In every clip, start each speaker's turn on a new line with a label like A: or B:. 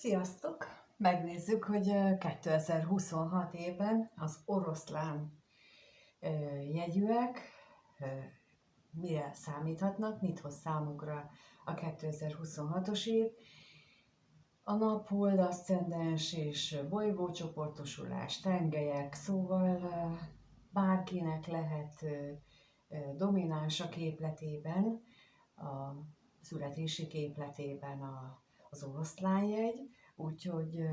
A: Sziasztok! Megnézzük, hogy 2026 évben az oroszlán jegyűek mire számíthatnak, mit hoz számukra a 2026-os év. A nap, hold, aszcendens és bolygócsoportosulás, tengelyek, szóval bárkinek lehet domináns a képletében, a születési képletében az oroszlánjegy, úgyhogy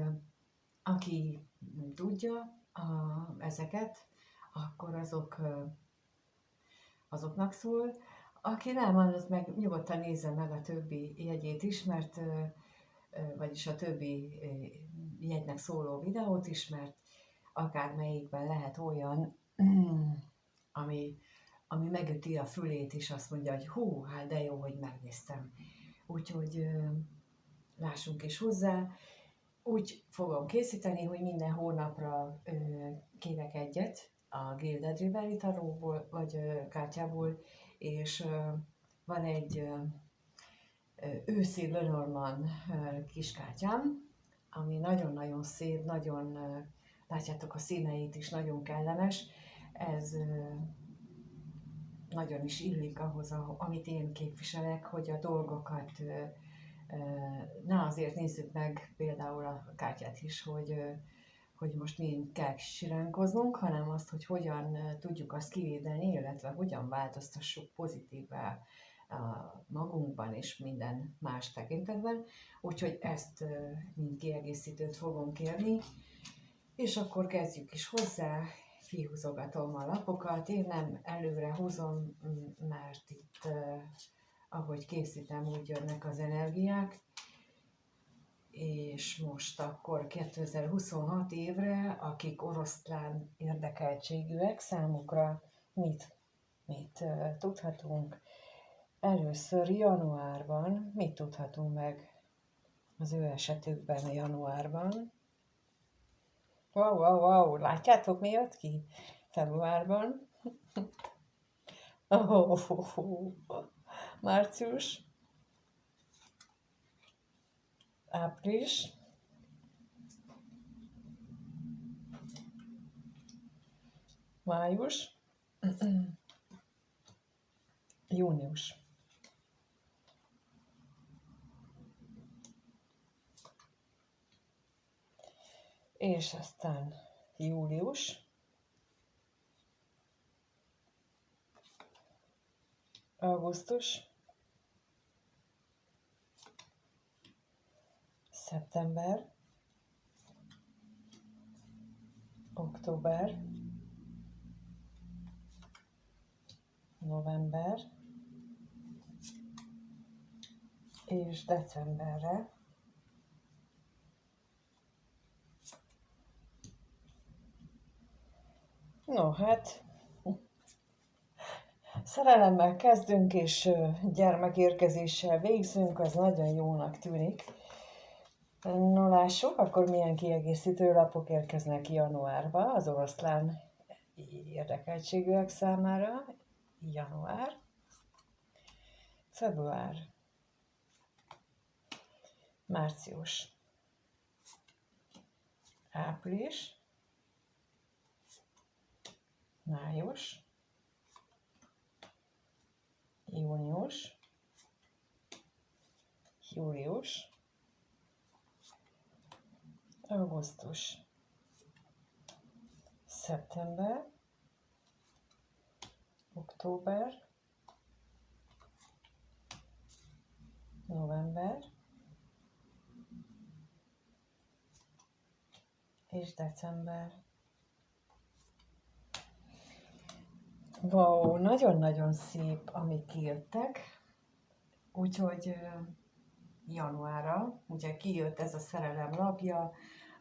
A: aki tudja ezeket, akkor azoknak szól. Aki nem, az meg nyugodtan nézze meg a többi jegyét is, vagyis a többi jegynek szóló videót is, mert akármelyikben lehet olyan, ami megüti a fülét, és azt mondja, hogy hú, hát de jó, hogy megnéztem. Úgyhogy lássunk is hozzá. Úgy fogom készíteni, hogy minden hónapra kérek egyet a Gilded River taróból, vagy kártyából, és van egy őszi Lenormand kiskártyám, ami nagyon-nagyon szép, nagyon, látjátok a színeit is, nagyon kellemes. Ez nagyon is illik ahhoz, amit én képviselek, hogy a dolgokat, na azért nézzük meg például a kártyát is, hogy most mind kell siránkoznunk, hanem azt, hogy hogyan tudjuk azt kivédeni, illetve hogyan változtassuk pozitívvá magunkban és minden más tekintetben. Úgyhogy ezt mind kiegészítőt fogom kérni, és akkor kezdjük is hozzá. Kihúzogatom a lapokat, én nem előre húzom, mert itt, ahogy készítem, úgy jönnek az energiák, és most akkor 2026 évre, akik oroszlán érdekeltségűek, számukra mit tudhatunk? Először januárban, mit tudhatunk meg az ő esetükben januárban? Wow, látjátok, mi jött ki februárban? Március, április, május, június. És aztán július, augusztus, szeptember, október, november és decemberre. No, hát szerelemmel kezdünk, és gyermekérkezéssel végzünk, az nagyon jónak tűnik. No, lássuk, akkor milyen kiegészítő lapok érkeznek januárba az oroszlán érdekeltségűek számára. Január, február, március, április, május, június, július, augusztus, szeptember, október, november és december. Wow, nagyon-nagyon szép, amik kijöttek. Úgyhogy januárra, ugye kijött ez a szerelem lapja,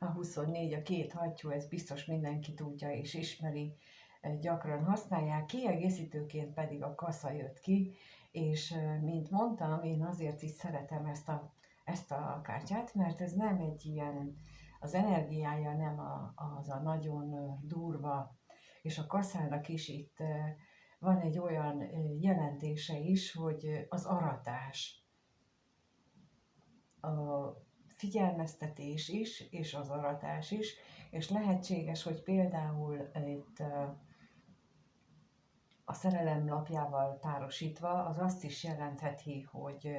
A: a 24, a két hattyú, ez biztos mindenki tudja és ismeri, gyakran használják, kiegészítőként pedig a kasza jött ki, és mint mondtam, én azért is szeretem ezt a kártyát, mert ez nem egy ilyen, az energiája nem az a nagyon durva, és a kaszának is itt van egy olyan jelentése is, hogy az aratás, a figyelmeztetés is, és az aratás is, és lehetséges, hogy például itt a szerelem lapjával párosítva, az azt is jelentheti, hogy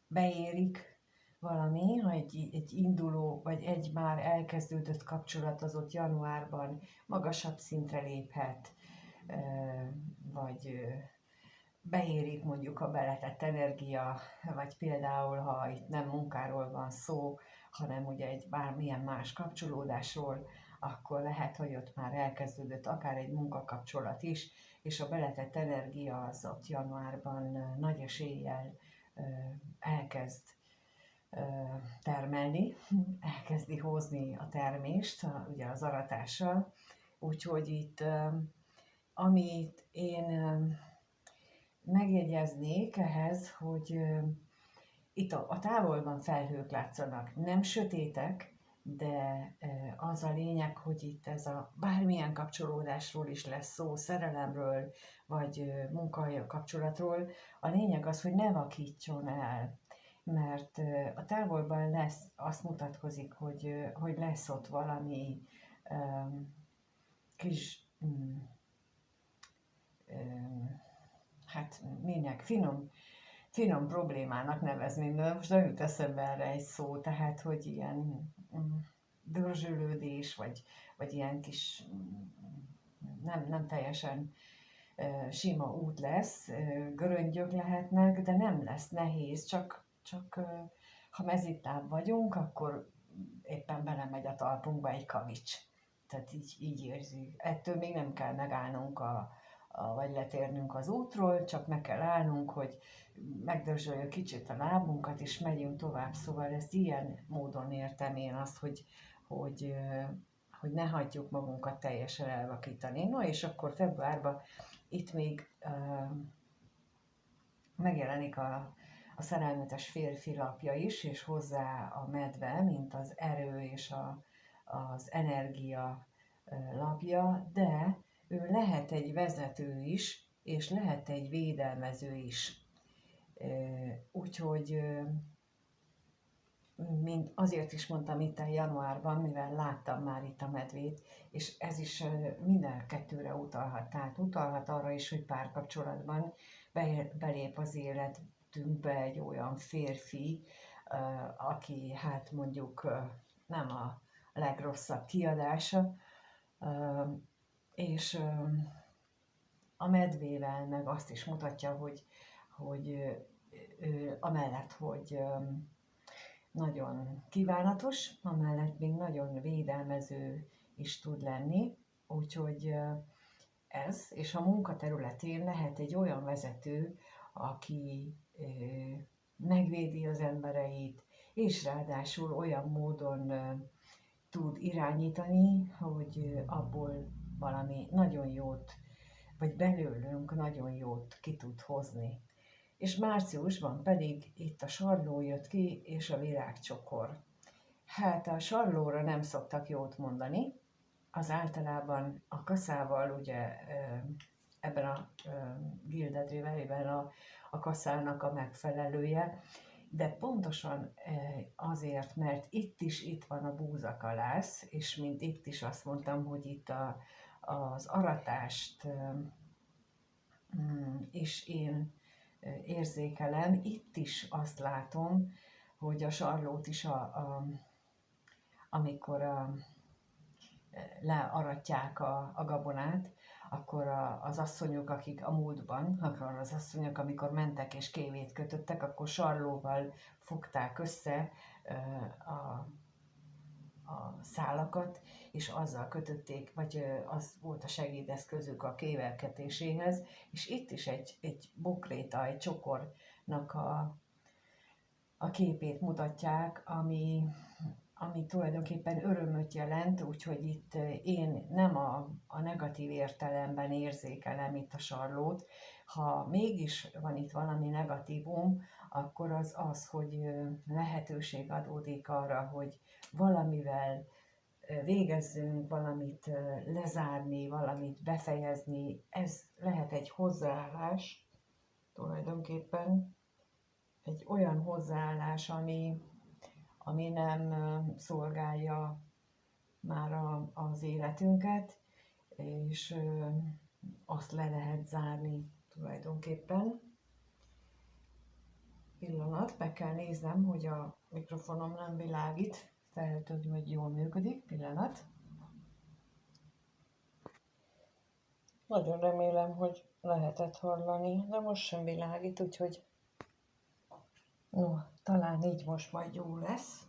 A: beérik valami, ha egy induló, vagy egy már elkezdődött kapcsolat az ott januárban magasabb szintre léphet, vagy beérik mondjuk a beletett energia, vagy például, ha itt nem munkáról van szó, hanem ugye egy bármilyen más kapcsolódásról, akkor lehet, hogy ott már elkezdődött akár egy munkakapcsolat is, és a beletett energia az ott januárban nagy eséllyel elkezd termelni, elkezdi hozni a termést, ugye az aratással. Úgyhogy itt, amit én megjegyeznék ehhez, hogy itt a távolban felhők látszanak, nem sötétek, de az a lényeg, hogy itt ez a bármilyen kapcsolódásról is lesz szó, szerelemről, vagy munkahely kapcsolatról, a lényeg az, hogy ne vakítson el, mert a távolban lesz, azt mutatkozik, hogy lesz ott valami kis, hát minek, finom problémának nevezném, de most nem jut eszembe erre egy szó, tehát hogy ilyen dörzsölődés, vagy ilyen kis nem teljesen sima út lesz, göröngyök lehetnek, de nem lesz nehéz, csak ha mezitláb vagyunk, akkor éppen belemegy a talpunkba egy kavics. Tehát így érzünk. Ettől még nem kell megállnunk vagy letérnünk az útról, csak meg kell állnunk, hogy megdörzsöljük kicsit a lábunkat, és megyünk tovább. Szóval ezt ilyen módon értem én azt, hogy ne hagyjuk magunkat teljesen elvakítani. No, és akkor februárban itt még megjelenik a szerelmetes férfi lapja is, és hozzá a medve, mint az erő és az energia lapja, de ő lehet egy vezető is, és lehet egy védelmező is. Úgyhogy azért is mondtam itt a januárban, mivel láttam már itt a medvét, és ez is minden kettőre utalhat. Tehát utalhat arra is, hogy párkapcsolatban belép az életünkbe egy olyan férfi, aki hát mondjuk nem a legrosszabb kiadása, és a medvével meg azt is mutatja, hogy amellett, hogy nagyon kívánatos, amellett még nagyon védelmező is tud lenni, úgyhogy ez, és a munkaterületén lehet egy olyan vezető, aki megvédi az embereit, és ráadásul olyan módon tud irányítani, hogy abból valami nagyon jót, vagy belőlünk nagyon jót ki tud hozni. És márciusban pedig itt a sarló jött ki, és a virágcsokor. Hát a sarlóra nem szoktak jót mondani, az általában a kaszával, ugye ebben a gildedrévelében a kaszának a megfelelője, de pontosan azért, mert itt van a búzakalász, és mint itt is azt mondtam, hogy itt az aratást és én érzékelem, itt is azt látom, hogy a sarlót is, amikor learatják a gabonát, akkor az asszonyok, akik a múltban, akkor az asszonyok, amikor mentek és kévét kötöttek, akkor sarlóval fogták össze a szálakat, és azzal kötötték, vagy az volt a segédeszközük a kévelketéséhez, és itt is egy bokréta, egy csokornak a képét mutatják, ami tulajdonképpen örömöt jelent, úgyhogy itt én nem a negatív értelemben érzékelem itt a sarlót. Ha mégis van itt valami negatívum, akkor az, hogy lehetőség adódik arra, hogy valamivel végezzünk, valamit lezárni, valamit befejezni. Ez lehet egy hozzáállás tulajdonképpen, egy olyan hozzáállás, ami nem szolgálja már az életünket, és azt le lehet zárni tulajdonképpen. Pillanat, meg kell néznem, hogy a mikrofonom nem világít, feltudni, hogy jól működik. Pillanat. Nagyon remélem, hogy lehetett hallani, de most sem világít, úgyhogy no, talán így most majd jó lesz.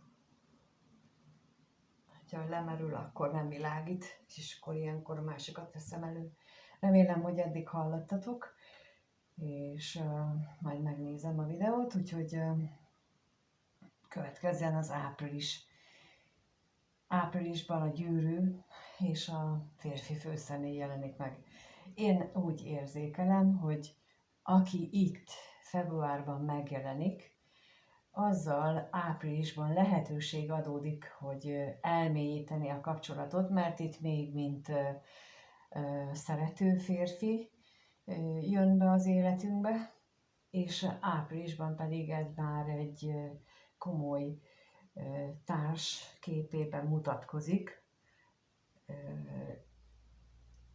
A: Ha lemerül, akkor nem világít, és akkor ilyenkor a másikat veszem elő. Remélem, hogy eddig hallottatok, és majd megnézem a videót, úgyhogy következzen az április. Áprilisban a gyűrű és a férfi főszemély jelenik meg. Én úgy érzékelem, hogy aki itt februárban megjelenik, azzal áprilisban lehetőség adódik, hogy elmélyíteni a kapcsolatot, mert itt még mint szerető férfi jön be az életünkbe, és áprilisban pedig ez már egy komoly társ képében mutatkozik.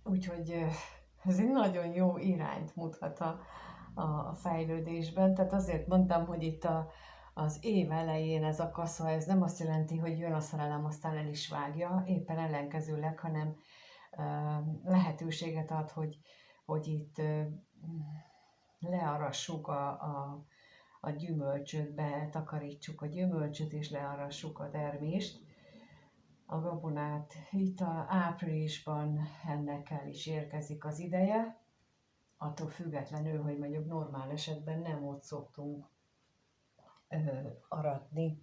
A: Úgyhogy ez egy nagyon jó irányt mutat a fejlődésben. Tehát azért mondtam, hogy itt az év elején ez a kasza, ez nem azt jelenti, hogy jön a szerelem, aztán el is vágja, éppen ellenkezőleg, hanem lehetőséget ad, hogy itt learassuk a gyümölcsöt, betakarítsuk a gyümölcsöt, és learassuk a termést, a gabonát. Itt áprilisban ennek el is érkezik az ideje, attól függetlenül, hogy mondjuk normál esetben nem ott szoktunk aratni.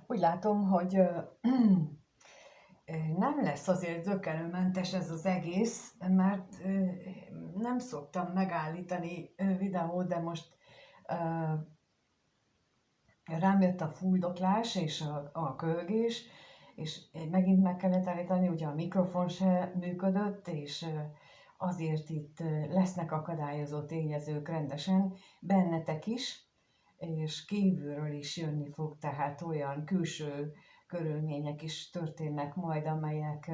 A: Úgy látom, hogy nem lesz azért zökkenőmentes ez az egész, mert nem szoktam megállítani videót, de most rám jött a fuldoklás és a kölgés, és megint meg kellett állítani, ugye a mikrofon se működött, és azért itt lesznek akadályozó tényezők rendesen, bennetek is, és kívülről is jönni fog, tehát olyan külső körülmények is történnek majd, amelyek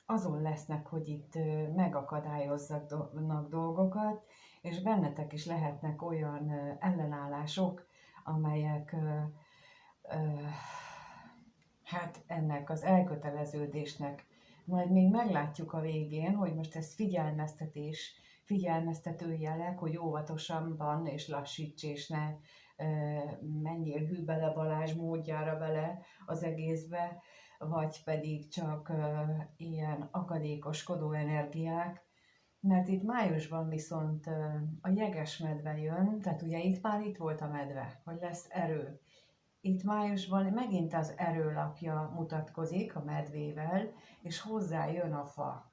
A: azon lesznek, hogy itt megakadályozzanak dolgokat, és bennetek is lehetnek olyan ellenállások, amelyek hát ennek az elköteleződésnek majd még meglátjuk a végén, hogy most ez figyelmeztető jelek, hogy óvatosabban és lassíts, és ne menjél hű bele Balázs módjára bele az egészbe, vagy pedig csak ilyen akadékoskodó energiák, mert itt májusban viszont a jegesmedve jön, tehát ugye itt volt a medve, hogy lesz erő. Itt májusban megint az erőlapja mutatkozik a medvével, és hozzá jön a fa.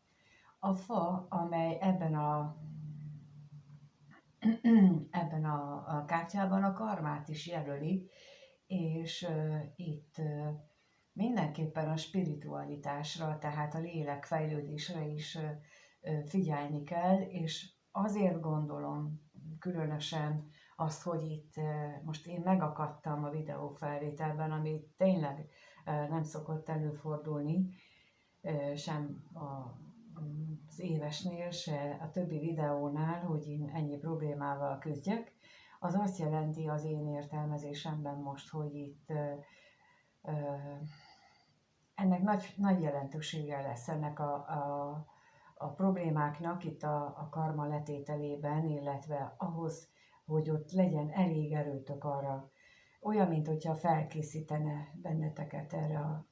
A: A fa, amely ebben a kártyában a karmát is jelöli, és itt mindenképpen a spiritualitásra, tehát a lélek fejlődésre is figyelni kell, és azért gondolom különösen azt, hogy itt most én megakadtam a videófelvételben, ami tényleg nem szokott előfordulni, sem az évesnél, se a többi videónál, hogy én ennyi problémával küzdjek. Az azt jelenti az én értelmezésemben most, hogy itt ennek nagy jelentősége lesz ennek a problémáknak itt a karma letételében, illetve ahhoz, hogy ott legyen elég erőtök arra, olyan, mint hogyha felkészítene benneteket erre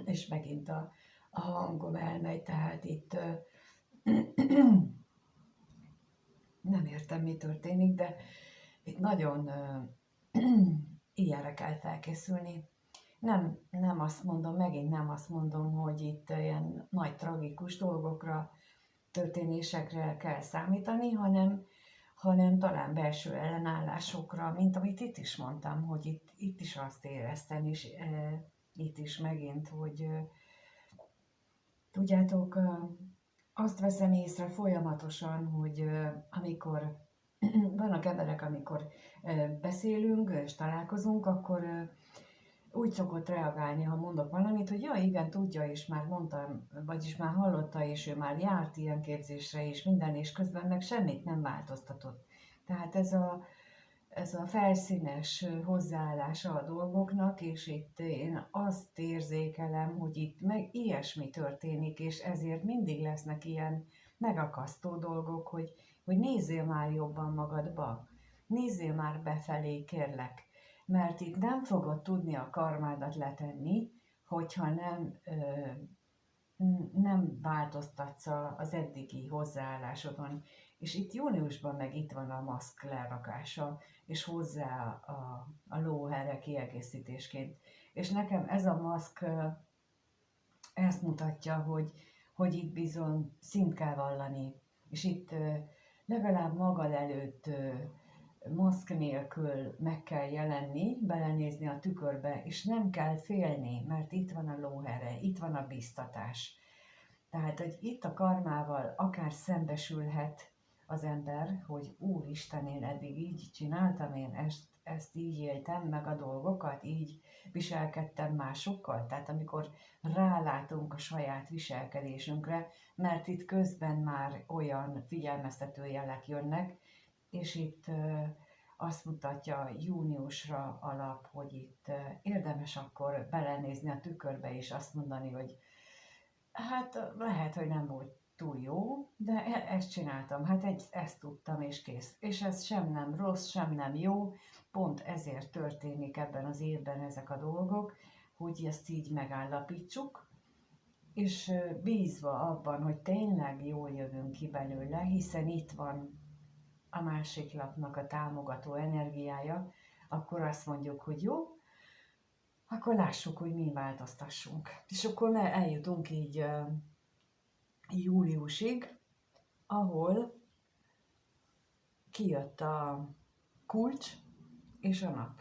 A: és megint a hangom elmegy, tehát itt nem értem, mi történik, de itt nagyon ilyenre kell felkészülni. Nem azt mondom, megint nem azt mondom, hogy itt ilyen nagy tragikus dolgokra, történésekre kell számítani, hanem talán belső ellenállásokra, mint amit itt is mondtam, hogy itt is azt éreztem, és itt is megint, hogy tudjátok, azt veszem észre folyamatosan, hogy amikor vannak emberek, amikor beszélünk és találkozunk, akkor úgy szokott reagálni, ha mondok valamit, hogy ja, igen, tudja, és már mondtam, vagyis már hallotta, és ő már járt ilyen képzésre, és minden, és közben meg semmit nem változtatott. Tehát ez a felszínes hozzáállása a dolgoknak, és itt én azt érzékelem, hogy itt meg ilyesmi történik, és ezért mindig lesznek ilyen megakasztó dolgok, hogy nézzél már jobban magadba, nézzél már befelé, kérlek, mert itt nem fogod tudni a karmádat letenni, hogyha nem változtatsz az eddigi hozzáállásodon. És itt júniusban meg itt van a maszk lerakása, és hozzá a lóhere kiegészítésként. És nekem ez a maszk ezt mutatja, hogy itt bizony szint kell vallani. És itt legalább magad előtt maszk nélkül meg kell jelenni, belenézni a tükörbe, és nem kell félni, mert itt van a lóhere, itt van a biztatás. Tehát, hogy itt a karmával akár szembesülhet az ember, hogy Úristen, én eddig így csináltam, én ezt így éltem meg a dolgokat, így viselkedtem másokkal. Tehát amikor rálátunk a saját viselkedésünkre, mert itt közben már olyan figyelmeztető jelek jönnek, és itt azt mutatja júniusra alap, hogy itt érdemes akkor belenézni a tükörbe és azt mondani, hogy hát lehet, hogy nem volt túl jó, de ezt csináltam, hát ezt tudtam és kész. És ez sem nem rossz, sem nem jó, pont ezért történik ebben az évben ezek a dolgok, hogy ezt így megállapítsuk, és bízva abban, hogy tényleg jól jövünk ki belőle, hiszen itt van a másik lapnak a támogató energiája, akkor azt mondjuk, hogy jó, akkor lássuk, hogy mi változtassunk. És akkor eljutunk így júliusig, ahol kijött a kulcs és a nap.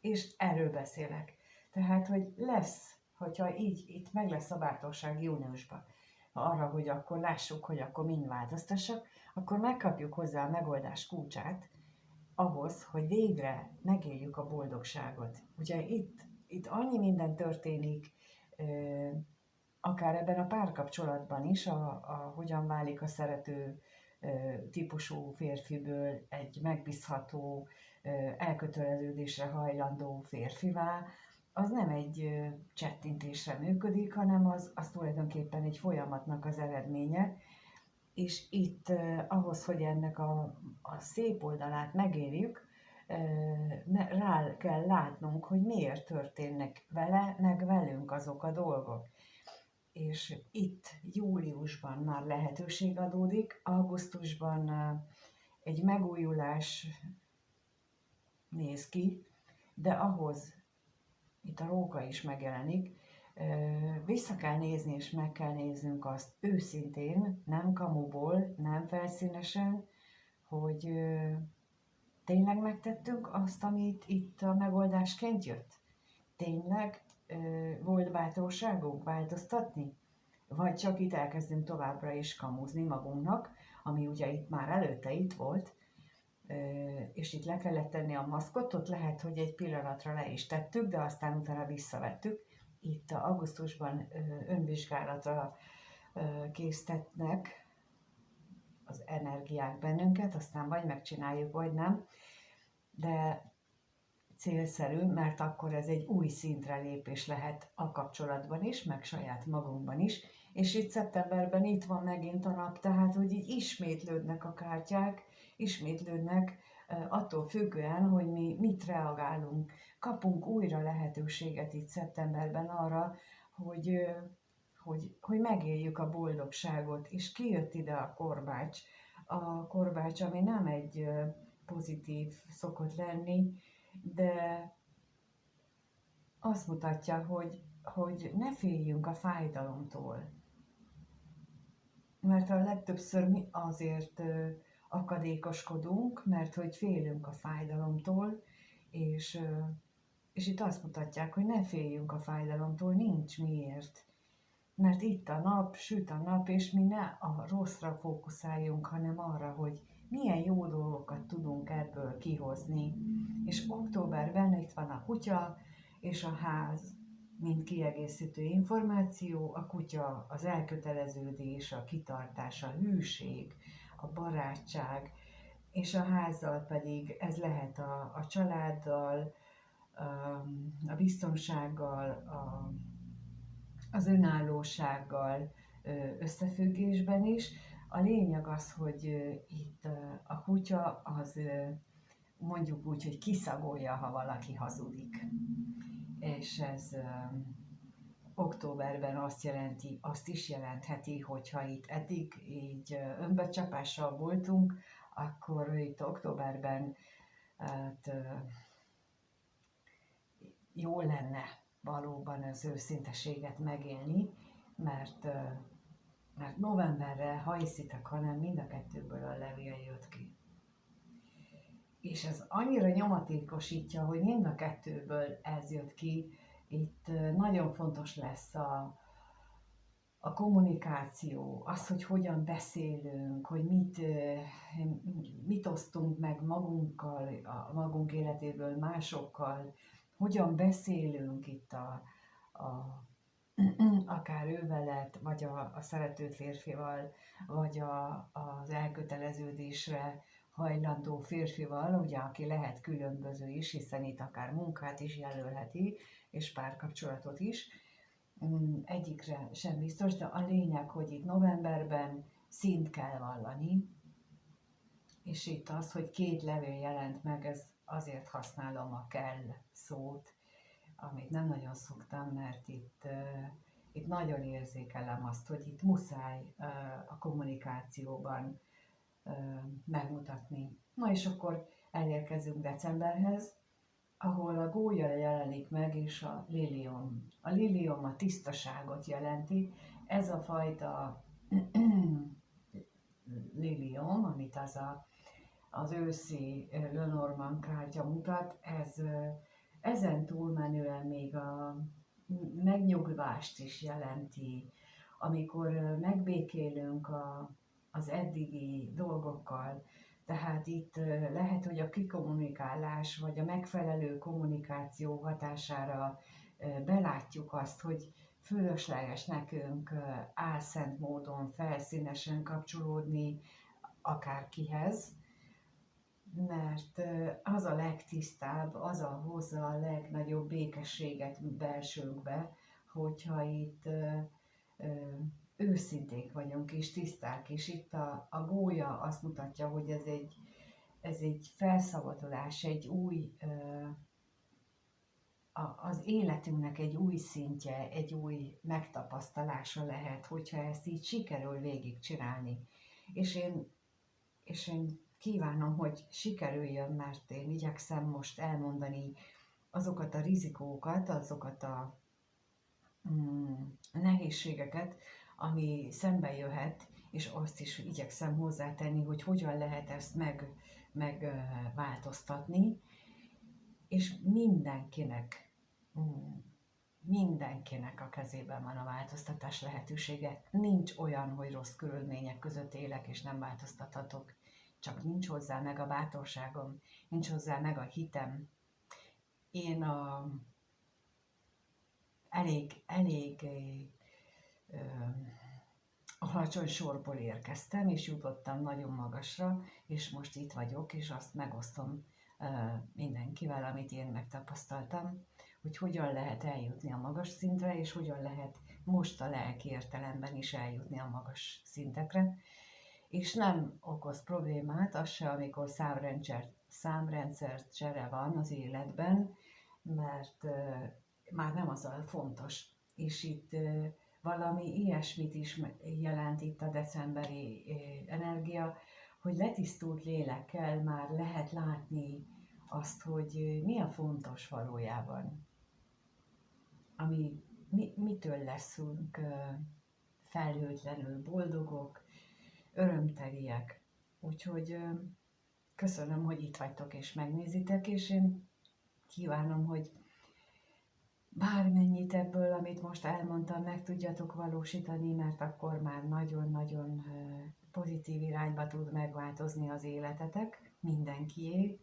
A: És erről beszélek. Tehát, hogy lesz, hogyha így itt meg lesz a bátorság júniusban, arra, hogy akkor lássuk, hogy akkor mind változtassak, akkor megkapjuk hozzá a megoldás kulcsát ahhoz, hogy végre megéljük a boldogságot. Ugye itt annyi minden történik, akár ebben a párkapcsolatban is, hogyan válik a szerető típusú férfiből egy megbízható, elköteleződésre hajlandó férfivá, az nem egy csettintésre működik, hanem az tulajdonképpen egy folyamatnak az eredménye, és itt ahhoz, hogy ennek a szép oldalát megérjük, rá kell látnunk, hogy miért történnek vele, meg velünk azok a dolgok. És itt júliusban már lehetőség adódik, augusztusban egy megújulás néz ki, de ahhoz, itt a róka is megjelenik, vissza kell nézni és meg kell néznünk azt őszintén, nem kamuból, nem felszínesen, hogy tényleg megtettünk azt, amit itt a megoldásként jött? Tényleg volt bátorságunk változtatni? Vagy csak itt elkezdünk továbbra is kamuzni magunknak, ami ugye itt már előtte itt volt, és itt le kellett tenni a maszkot, ott lehet, hogy egy pillanatra le is tettük, de aztán utána visszavettük. Itt augusztusban önvizsgálatra késztetnek az energiák bennünket, aztán vagy megcsináljuk, vagy nem, de célszerű, mert akkor ez egy új szintre lépés lehet a kapcsolatban is, meg saját magunkban is, és itt szeptemberben itt van megint a nap, tehát hogy így ismétlődnek a kártyák, ismétlődnek attól függően, hogy mi mit reagálunk. Kapunk újra lehetőséget itt szeptemberben arra, hogy megéljük a boldogságot, és kijött ide a korbács. A korbács, ami nem egy pozitív szokott lenni, de azt mutatja, hogy ne féljünk a fájdalomtól. Mert a legtöbbször mi azért akadékoskodunk, mert hogy félünk a fájdalomtól, és itt azt mutatják, hogy ne féljünk a fájdalomtól, nincs miért. mert itt a nap, süt a nap, és mi ne a rosszra fókuszáljunk, hanem arra, hogy milyen jó dolgokat tudunk ebből kihozni. És októberben itt van a kutya és a ház, mint kiegészítő információ, a kutya az elköteleződés, a kitartás, a hűség, a barátság, és a házzal pedig ez lehet a családdal, a biztonsággal, az önállósággal összefüggésben is. A lényeg az, hogy itt a kutya az mondjuk úgy, hogy kiszagolja, ha valaki hazudik. És ez októberben azt is jelentheti, hogyha itt eddig így önbecsapással voltunk, akkor itt októberben hát, jó lenne valóban az őszinteséget megélni, mert novemberre, ha hiszitek, hanem mind a kettőből a levél jött ki. És ez annyira nyomatékosítja, hogy mind a kettőből ez jött ki. Itt nagyon fontos lesz a kommunikáció, az, hogy hogyan beszélünk, hogy mit osztunk meg magunkkal, a magunk életéből másokkal, hogyan beszélünk itt akár őveled, vagy a szerető férfival, vagy az elköteleződésre hajlandó férfival, ugye, aki lehet különböző is, hiszen itt akár munkát is jelölheti, és párkapcsolatot is. Egyikre sem biztos, de a lényeg, hogy itt novemberben szint kell vallani, és itt az, hogy 2 levél jelent meg, ez azért használom a kell szót, amit nem nagyon szoktam, mert itt nagyon érzékelem azt, hogy itt muszáj a kommunikációban megmutatni. Na és akkor elérkezünk decemberhez, ahol a gólya jelenik meg, és a lilium. A lilium a tisztaságot jelenti. Ez a fajta lilium, amit az őszi Lenormand kártya mutat, ezen túlmenően még a megnyugvást is jelenti, amikor megbékélünk az eddigi dolgokkal. Tehát itt lehet, hogy a kikommunikálás vagy a megfelelő kommunikáció hatására belátjuk azt, hogy fölösleges nekünk álszent módon felszínesen kapcsolódni akárkihez, mert az a legtisztább, az hozza a legnagyobb békességet belsőnkbe, hogyha itt őszinték vagyunk és tiszták, és itt a gólya azt mutatja, hogy ez egy felszabadulás, egy új, az életünknek egy új szintje, egy új megtapasztalása lehet, hogyha ezt így sikerül végigcsinálni. És én kívánom, hogy sikerüljön, mert én igyekszem most elmondani azokat a rizikókat, azokat a nehézségeket, ami szembe jöhet, és azt is igyekszem hozzátenni, hogy hogyan lehet ezt megváltoztatni, és mindenkinek a kezében van a változtatás lehetősége. Nincs olyan, hogy rossz körülmények között élek, és nem változtathatok. Csak nincs hozzá meg a bátorságom, nincs hozzá meg a hitem. Én elég alacsony sorból érkeztem, és jutottam nagyon magasra, és most itt vagyok, és azt megosztom mindenkivel, amit én megtapasztaltam, hogy hogyan lehet eljutni a magas szintre, és hogyan lehet most a lelki értelemben is eljutni a magas szintekre. És nem okoz problémát az se, amikor számrendszer csere van az életben, mert már nem az a fontos. És itt valami ilyesmit is jelent itt a decemberi energia, hogy letisztult lélekkel már lehet látni azt, hogy mi a fontos valójában. Mitől leszünk felhőtlenül boldogok, örömteliek. Úgyhogy köszönöm, hogy itt vagytok és megnézitek, és én kívánom, hogy bármennyit ebből, amit most elmondtam, meg tudjatok valósítani, mert akkor már nagyon-nagyon pozitív irányba tud megváltozni az életetek, mindenkié,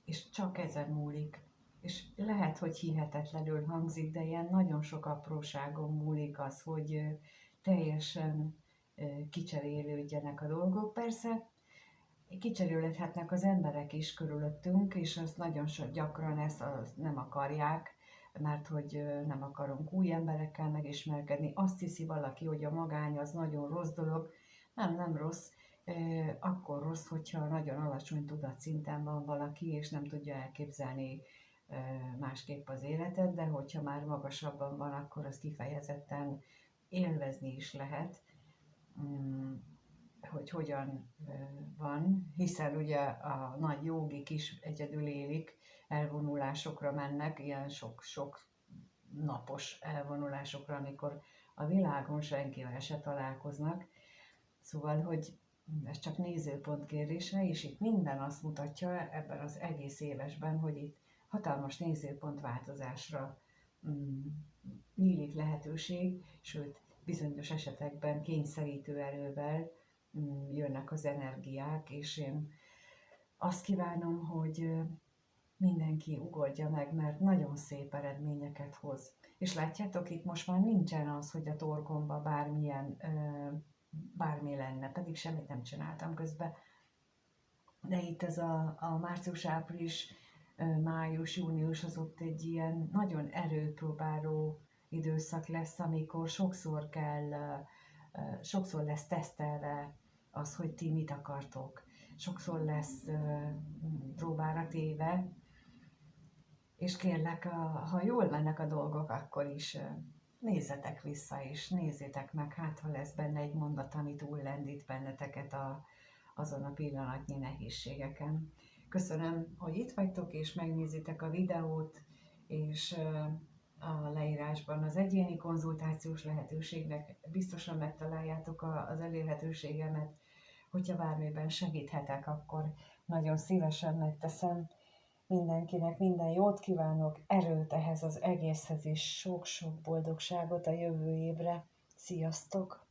A: és csak ezen múlik. És lehet, hogy hihetetlenül hangzik, de ilyen nagyon sok apróságon múlik az, hogy teljesen kicserélődjenek a dolgok. Persze kicserélődhetnek az emberek is körülöttünk, és azt nagyon gyakran ezt nem akarják, mert hogy nem akarunk új emberekkel megismerkedni. Azt hiszi valaki, hogy a magány az nagyon rossz dolog. Nem, nem rossz. Akkor rossz, hogyha nagyon alacsony tudatszinten van valaki, és nem tudja elképzelni másképp az életet, de hogyha már magasabban van, akkor az kifejezetten élvezni is lehet. Mm, hogy hogyan van, hiszen ugye a nagy jógik is egyedül élik, elvonulásokra mennek, ilyen sok-sok napos elvonulásokra, amikor a világon senkivel se találkoznak. Szóval, hogy ez csak nézőpont kérdése, és itt minden azt mutatja ebben az egész évesben, hogy itt hatalmas nézőpont változásra nyílik lehetőség, sőt, bizonyos esetekben kényszerítő erővel jönnek az energiák, és én azt kívánom, hogy mindenki ugorja meg, mert nagyon szép eredményeket hoz. És látjátok, itt most már nincsen az, hogy a torkomba bármi lenne, pedig semmit nem csináltam közben. De itt ez a március, április, május, június az ott egy ilyen nagyon erőpróbáló időszak lesz, amikor sokszor lesz tesztelve az, hogy ti mit akartok. Sokszor lesz próbára téve, és kérlek, ha jól mennek a dolgok, akkor is nézzetek vissza, és nézzétek meg, hát ha lesz benne egy mondat, ami túllendít benneteket azon a pillanatnyi nehézségeken. Köszönöm, hogy itt vagytok, és megnézitek a videót, és a leírásban az egyéni konzultációs lehetőségnek biztosan megtaláljátok az elérhetőségemet. Hogyha bármiben segíthetek, akkor nagyon szívesen megteszem. Mindenkinek minden jót kívánok, erőt ehhez az egészhez, és sok-sok boldogságot a jövő évre. Sziasztok!